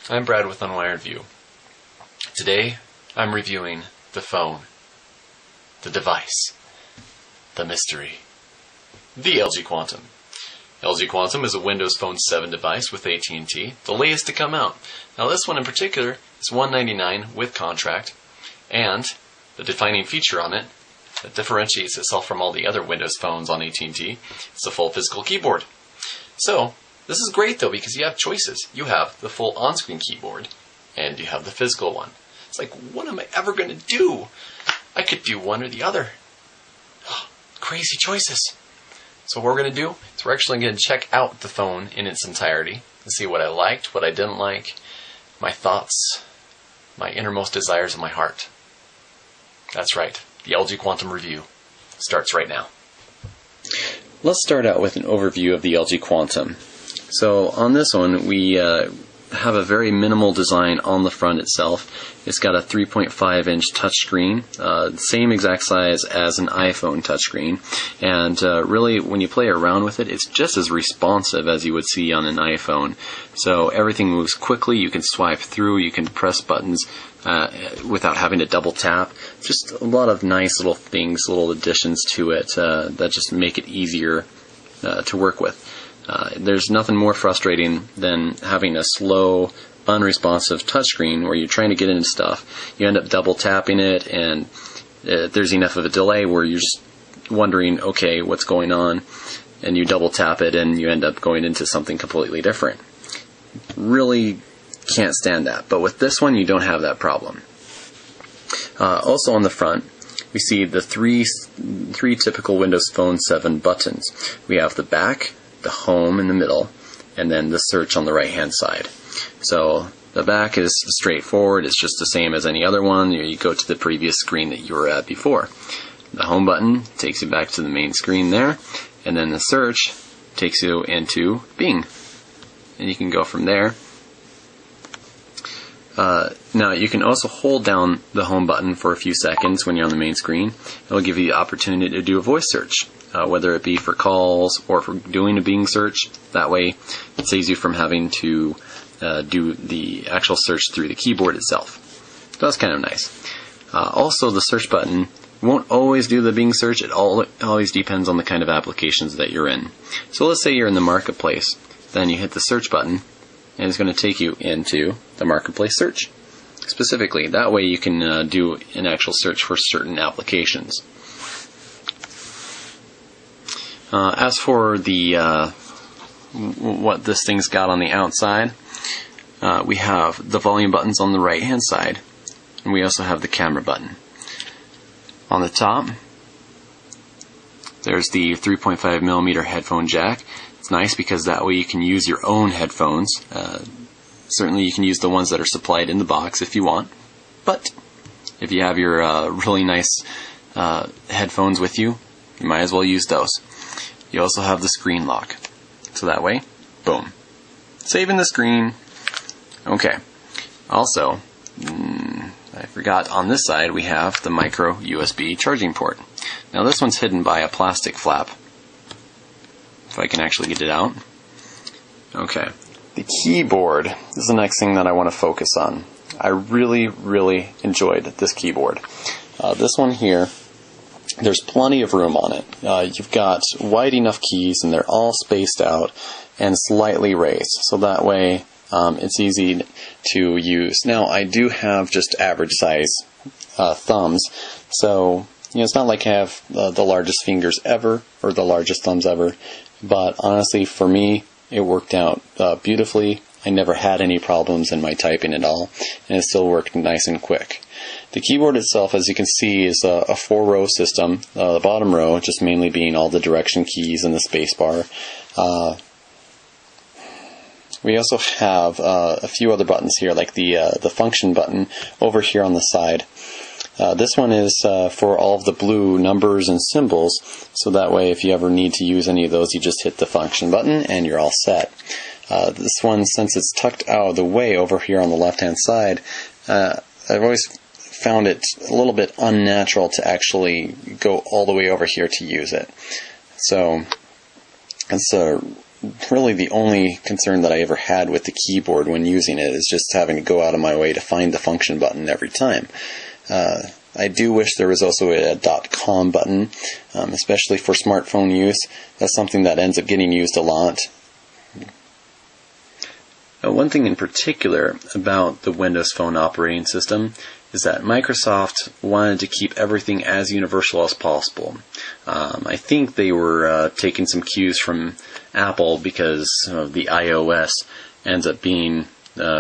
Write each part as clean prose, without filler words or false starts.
I'm Brad with Unwired View. Today, I'm reviewing the phone, the device, the mystery, the LG Quantum. LG Quantum is a Windows Phone 7 device with AT&T, the latest to come out. Now this one in particular is $199 with contract, and the defining feature on it that differentiates itself from all the other Windows phones on AT&T is the full physical keyboard. So, this is great though because you have choices. You have the full on-screen keyboard and you have the physical one. It's like, what am I ever going to do? I could do one or the other. Crazy choices. So what we're going to do is we're actually going to check out the phone in its entirety and see what I liked, what I didn't like, my thoughts, my innermost desires in my heart. That's right. The LG Quantum review starts right now. Let's start out with an overview of the LG Quantum. So on this one, we have a very minimal design on the front itself. It's got a 3.5-inch touchscreen, same exact size as an iPhone touchscreen, and really when you play around with it, it's just as responsive as you would see on an iPhone. So everything moves quickly, you can swipe through, you can press buttons without having to double tap. Just a lot of nice little things, little additions to it that just make it easier to work with. There's nothing more frustrating than having a slow, unresponsive touchscreen where you're trying to get into stuff. You end up double tapping it, and there's enough of a delay where you're just wondering, okay, what's going on? And you double tap it, and you end up going into something completely different. Really can't stand that. But with this one, you don't have that problem. Also on the front, we see the three typical Windows Phone 7 buttons. We have the back, the home in the middle, and then the search on the right hand side. So the back is straightforward, it's just the same as any other one. You go to the previous screen that you were at before. The home button takes you back to the main screen there, and then the search takes you into Bing. And you can go from there. Now you can also hold down the home button for a few seconds when you're on the main screen. It'll give you the opportunity to do a voice search, whether it be for calls or for doing a Bing search. That way it saves you from having to do the actual search through the keyboard itself. So that's kind of nice. Also, the search button won't always do the Bing search. It always depends on the kind of applications that you're in. So let's say you're in the marketplace. Then you hit the search button, and it's going to take you into the marketplace search specifically. That way you can do an actual search for certain applications. As for the what this thing's got on the outside, we have the volume buttons on the right hand side, and we also have the camera button. On the top, there's the 3.5mm headphone jack. It's nice because that way you can use your own headphones. Certainly you can use the ones that are supplied in the box if you want, but if you have your really nice headphones with you, you might as well use those. You also have the screen lock, so that way, boom, saving the screen. Okay, also, I forgot, on this side we have the micro USB charging port. Now this one's hidden by a plastic flap, if I can actually get it out. Okay, the keyboard is the next thing that I want to focus on. I really, really enjoyed this keyboard. This one here, there's plenty of room on it. You've got wide enough keys, and they're all spaced out and slightly raised, so that way it's easy to use. Now, I do have just average size thumbs, so it's not like I have the largest fingers ever or the largest thumbs ever, but honestly, for me, it worked out beautifully. I never had any problems in my typing at all, and it still worked nice and quick. The keyboard itself, as you can see, is a 4-row system. The bottom row just mainly being all the direction keys and the space bar. We also have a few other buttons here, like the function button over here on the side. This one is for all of the blue numbers and symbols, so that way if you ever need to use any of those, you just hit the function button and you're all set. This one, since it's tucked out of the way over here on the left-hand side, I've always found it a little bit unnatural to actually go all the way over here to use it. So it's really the only concern that I ever had with the keyboard when using it, is just having to go out of my way to find the function button every time. I do wish there was also a .com button, especially for smartphone use. That's something that ends up getting used a lot. One thing in particular about the Windows Phone operating system is that Microsoft wanted to keep everything as universal as possible. I think they were taking some cues from Apple, because the iOS ends up being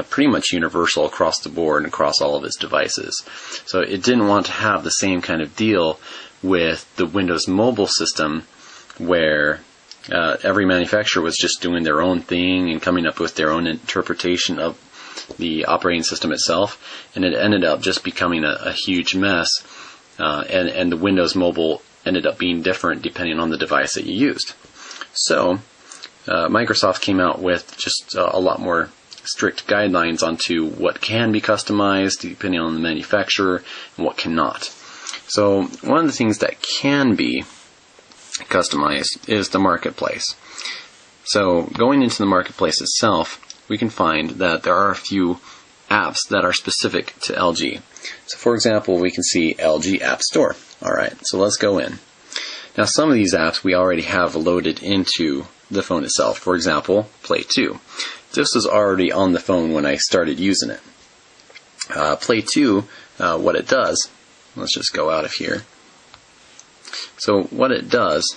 pretty much universal across the board and across all of its devices. So it didn't want to have the same kind of deal with the Windows Mobile system, where every manufacturer was just doing their own thing and coming up with their own interpretation of the operating system itself, and it ended up just becoming a huge mess, and the Windows Mobile ended up being different depending on the device that you used. So Microsoft came out with just a lot more strict guidelines onto what can be customized depending on the manufacturer and what cannot. So one of the things that can be customized is the marketplace. So going into the marketplace itself, we can find that there are a few apps that are specific to LG. So for example, we can see LG App Store. Alright, so let's go in. Now some of these apps we already have loaded into the phone itself. For example, Play 2. This was already on the phone when I started using it. Play 2, what it does, let's just go out of here. So what it does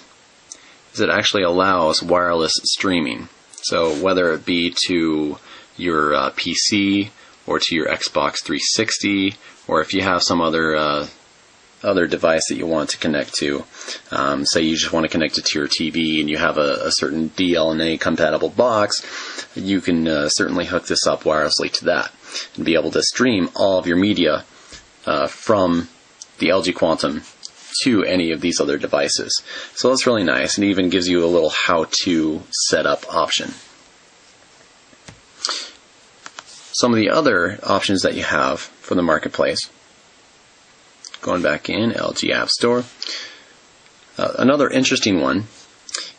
is it actually allows wireless streaming. So whether it be to your PC or to your Xbox 360, or if you have some other device that you want to connect to, say you just want to connect it to your TV and you have a certain DLNA compatible box, you can certainly hook this up wirelessly to that and be able to stream all of your media from the LG Quantum to any of these other devices. So that's really nice, and even gives you a little how-to setup option. Some of the other options that you have for the marketplace, going back in LG App Store, another interesting one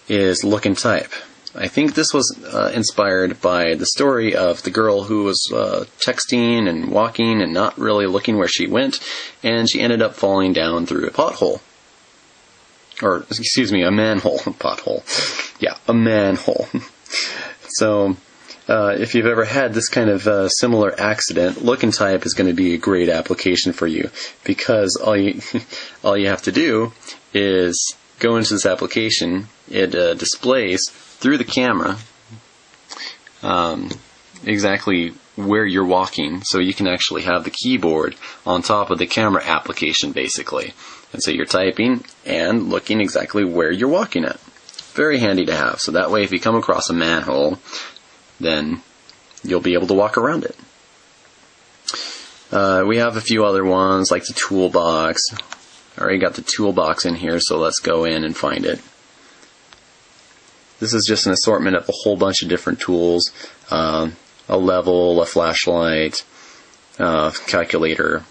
is Look and Type. I think this was inspired by the story of the girl who was texting and walking and not really looking where she went, and she ended up falling down through a pothole. Or, excuse me, a manhole. Pothole. Yeah, a manhole. So, if you've ever had this kind of similar accident, Look and Type is going to be a great application for you, because all you have to do is go into this application. It displays through the camera exactly where you're walking, so you can actually have the keyboard on top of the camera application, basically. And so you're typing and looking exactly where you're walking at. Very handy to have, so that way if you come across a manhole, then you'll be able to walk around it. We have a few other ones, like the toolbox. I already got the toolbox in here, so let's go in and find it. This is just an assortment of a whole bunch of different tools. A level, a flashlight, calculator,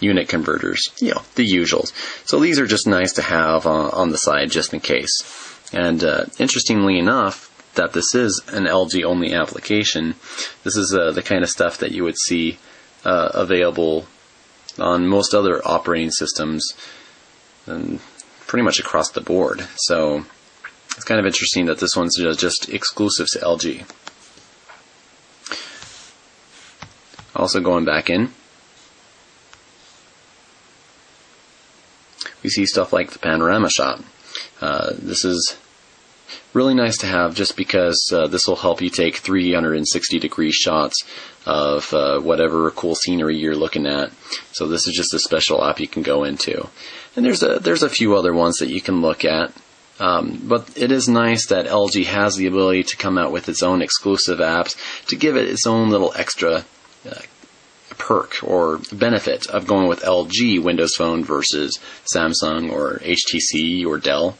unit converters, the usuals. So these are just nice to have on the side just in case. And interestingly enough, that this is an LG only application, this is the kind of stuff that you would see available on most other operating systems, and pretty much across the board. So it's kind of interesting that this one's just exclusive to LG. Also going back in, we see stuff like the panorama shot. This is really nice to have just because this will help you take 360-degree shots of whatever cool scenery you're looking at. So this is just a special app you can go into. And there's a few other ones that you can look at. But it is nice that LG has the ability to come out with its own exclusive apps to give it its own little extra perk or benefit of going with LG Windows Phone versus Samsung or HTC or Dell.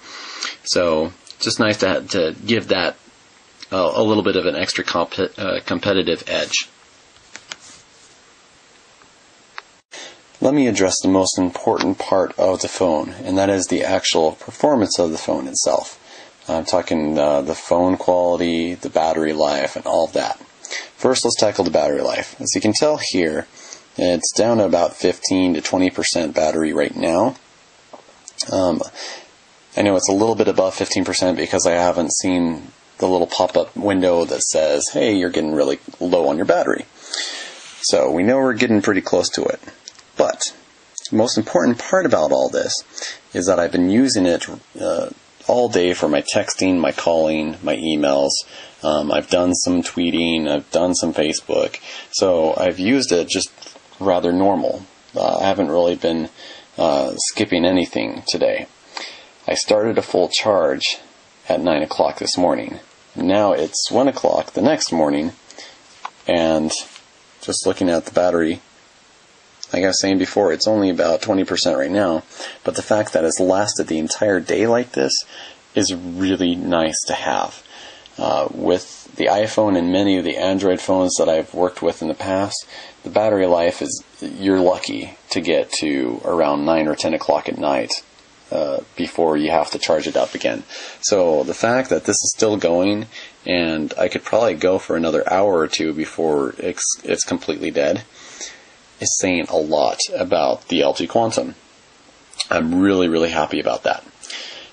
So just nice to give that a little bit of an extra competitive edge. Let me address the most important part of the phone, and that is the actual performance of the phone itself. I'm talking the phone quality, the battery life, and all of that. First, let's tackle the battery life. As you can tell here, it's down to about 15 to 20% battery right now. I know it's a little bit above 15% because I haven't seen the little pop-up window that says, hey, you're getting really low on your battery. So we know we're getting pretty close to it. But the most important part about all this is that I've been using it all day for my texting, my calling, my emails. I've done some tweeting, I've done some Facebook. So I've used it just rather normal. I haven't really been skipping anything today. I started a full charge at 9 o'clock this morning. Now it's 1 o'clock the next morning, and just looking at the battery, like I was saying before, it's only about 20% right now, but the fact that it's lasted the entire day like this is really nice to have. With the iPhone and many of the Android phones that I've worked with in the past, the battery life is, you're lucky to get to around 9 or 10 o'clock at night before you have to charge it up again. So the fact that this is still going, and I could probably go for another hour or two before it's completely dead, is saying a lot about the LG Quantum. I'm really, really happy about that.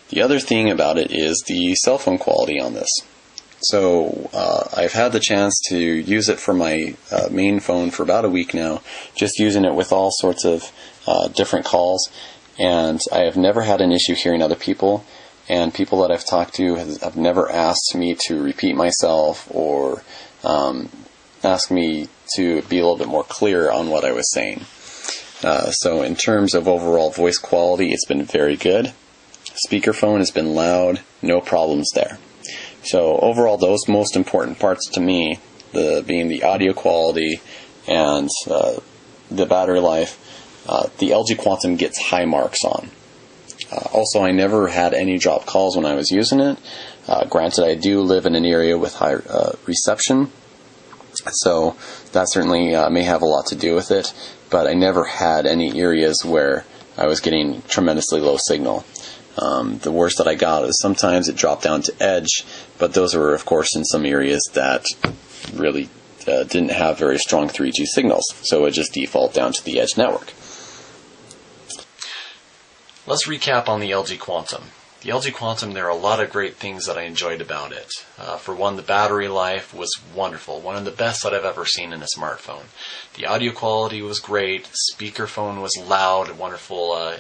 The other thing about it is the cell phone quality on this. So I've had the chance to use it for my main phone for about a week now, just using it with all sorts of different calls, and I have never had an issue hearing other people, and people that I've talked to have never asked me to repeat myself or ask me to be a little bit more clear on what I was saying. So in terms of overall voice quality, it's been very good. Speakerphone has been loud, no problems there. So overall, those most important parts to me, being the audio quality and the battery life, the LG Quantum gets high marks on. Also, I never had any drop calls when I was using it. Granted, I do live in an area with high reception, so that certainly may have a lot to do with it, but I never had any areas where I was getting tremendously low signal. The worst that I got is sometimes it dropped down to edge, but those were, of course, in some areas that really didn't have very strong 3G signals, so it just default down to the edge network. Let's recap on the LG Quantum. The LG Quantum, there are a lot of great things that I enjoyed about it. For one, the battery life was wonderful, one of the best that I've ever seen in a smartphone. The audio quality was great, speakerphone was loud, wonderful,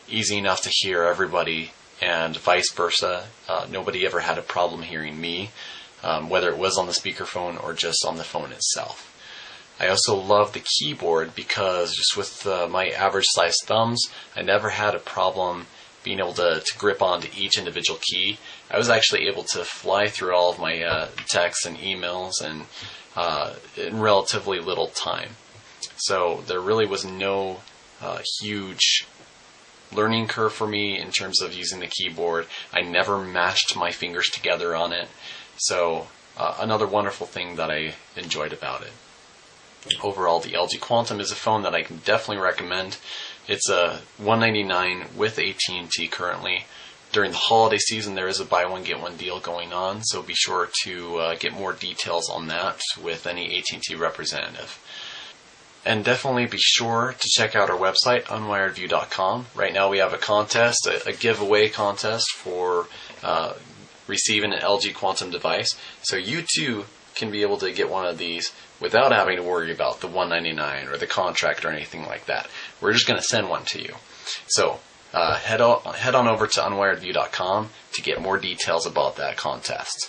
easy enough to hear everybody, and vice versa. Nobody ever had a problem hearing me, whether it was on the speakerphone or just on the phone itself. I also love the keyboard because just with my average size thumbs, I never had a problem being able to grip onto each individual key. I was actually able to fly through all of my texts and emails and in relatively little time. So there really was no huge learning curve for me in terms of using the keyboard. I never mashed my fingers together on it. So another wonderful thing that I enjoyed about it. Overall, the LG Quantum is a phone that I can definitely recommend. It's a $199 with AT&T currently. During the holiday season, there is a buy one get one deal going on, so be sure to get more details on that with any AT&T representative. And definitely be sure to check out our website, unwiredview.com. Right now we have a contest, a giveaway contest for receiving an LG Quantum device. So you too can be able to get one of these without having to worry about the $199 or the contract or anything like that. We're just going to send one to you. So head on over to unwiredview.com to get more details about that contest.